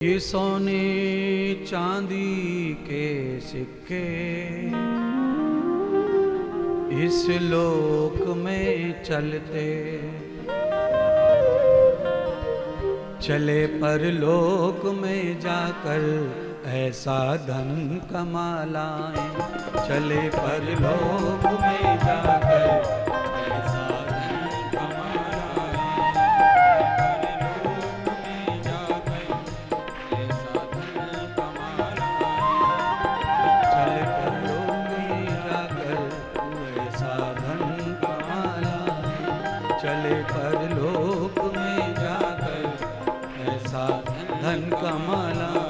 ये सोने चांदी के सिक्के इस लोक में चलते चले परलोक में जाकर ऐसा धन कमा लाए। चले परलोक में जाकर ऐसा धन कमा लाए। परलोक में जाकर ऐसा धन कमा लाए। चले परलोक में जाकर ऐसा धन कमा लाए। चले परलोक में जाकर ऐसा धन कमा लाए।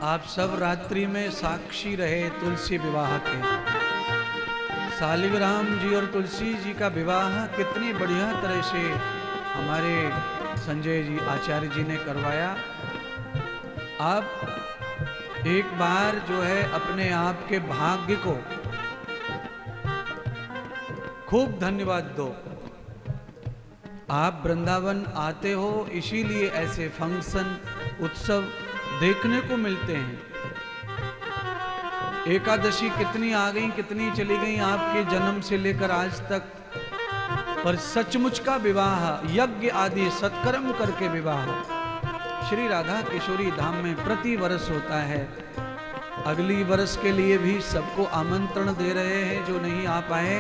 आप सब रात्रि में साक्षी रहे तुलसी विवाह के। शालिग्राम जी और तुलसी जी का विवाह कितनी बढ़िया तरह से हमारे संजय जी आचार्य जी ने करवाया। आप एक बार जो है अपने आप के भाग्य को खूब धन्यवाद दो। आप वृंदावन आते हो, इसीलिए ऐसे फंक्शन उत्सव देखने को मिलते हैं। एकादशी कितनी आ गई, कितनी चली गई आपके जन्म से लेकर आज तक, पर सचमुच का विवाह यज्ञ आदि सत्कर्म करके विवाह श्री राधा किशोरी धाम में प्रति वर्ष होता है। अगली वर्ष के लिए भी सबको आमंत्रण दे रहे हैं। जो नहीं आ पाए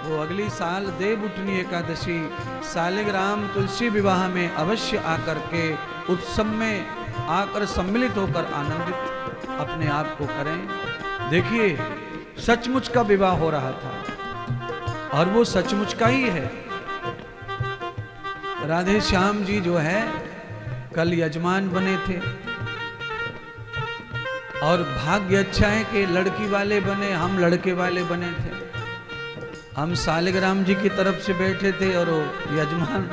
वो अगली साल देवउठनी एकादशी शालिग्राम तुलसी विवाह में अवश्य आकर के उत्सव में आकर सम्मिलित होकर आनंदित अपने आप को करें। देखिए सचमुच का विवाह हो रहा था और वो सचमुच का ही है। राधे श्याम जी जो है कल यजमान बने थे और भाग्य अच्छा है कि लड़की वाले बने, हम लड़के वाले बने थे। हम शालिग्राम जी की तरफ से बैठे थे और वो यजमान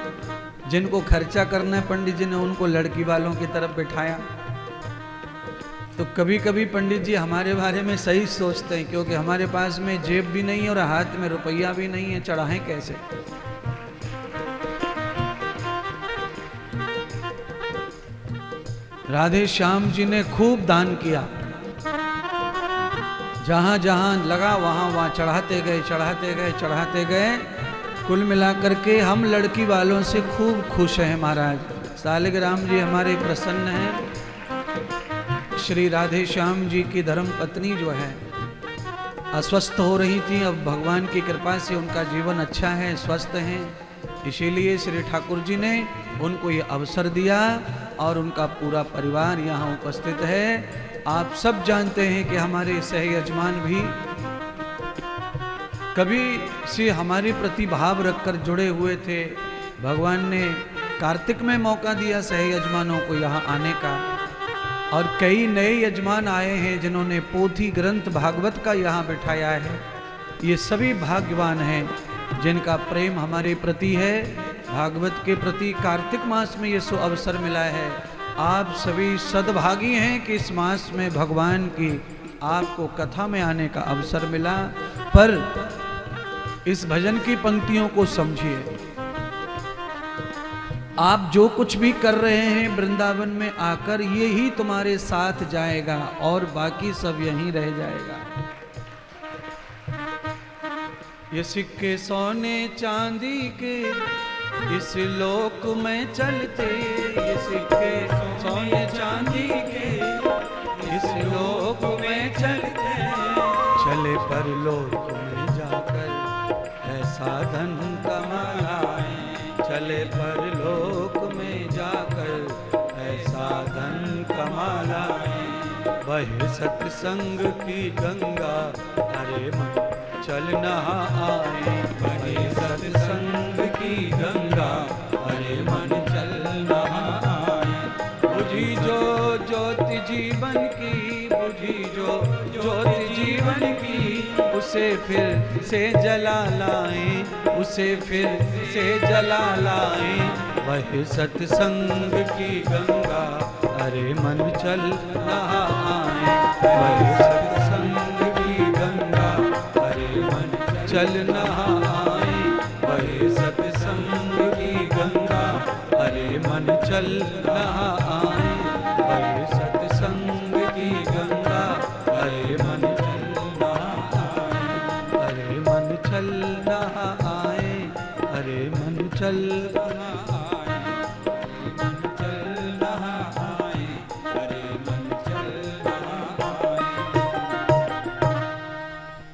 जिनको खर्चा करना है पंडित जी ने उनको लड़की वालों की तरफ बिठाया। तो कभी कभी पंडित जी हमारे बारे में सही सोचते हैं, क्योंकि हमारे पास में जेब भी नहीं है और हाथ में रुपया भी नहीं है, चढ़ाएं कैसे। राधे श्याम जी ने खूब दान किया, जहां जहां लगा वहां वहां चढ़ाते गए चढ़ाते गए चढ़ाते गए। कुल मिलाकर के हम लड़की वालों से खूब खुश हैं महाराज। शालिग्राम जी हमारे प्रसन्न हैं। श्री राधे श्याम जी की धर्म पत्नी जो है अस्वस्थ हो रही थी, अब भगवान की कृपा से उनका जीवन अच्छा है, स्वस्थ हैं। इसीलिए श्री ठाकुर जी ने उनको ये अवसर दिया और उनका पूरा परिवार यहाँ उपस्थित है। आप सब जानते हैं कि हमारे सह यजमान भी कभी से हमारे प्रति भाव रखकर जुड़े हुए थे। भगवान ने कार्तिक में मौका दिया सह यजमानों को यहाँ आने का, और कई नए यजमान आए हैं जिन्होंने पोथी ग्रंथ भागवत का यहाँ बिठाया है। ये सभी भाग्यवान हैं जिनका प्रेम हमारे प्रति है, भागवत के प्रति। कार्तिक मास में ये सो अवसर मिला है। आप सभी सद्भागी हैं कि इस मास में भगवान की आपको कथा में आने का अवसर मिला। पर इस भजन की पंक्तियों को समझिए। आप जो कुछ भी कर रहे हैं वृंदावन में आकर, ये ही तुम्हारे साथ जाएगा और बाकी सब यहीं रह जाएगा। ये सिक्के सोने चांदी के इस लोक में चलते, ये सिक्के सोने चांदी के इस लोक में चलते, चले परलोक में जाकर ऐसा धन का चले परलोक में जाकर ऐसा धन कमा लाए। वह सत्संग की गंगा अरे मन चल नहा आए। वह सत्संग की गंगा अरे मन चल नहा आए। बुझी जो ज्योति जीवन की, बुझी जो ज्योति जीवन की, उसे फिर से जला लाएं, उसे फिर से जला लाएं। वह सत्संग की गंगा अरे मन चल नहा आए। वह सत्संग की गंगा अरे मन चल नहा आए। वह सत्संग की गंगा अरे मन चल नहा आए। वह सत्संग की गंगा अरे मन चल नहा आए। अरे मन चल नहा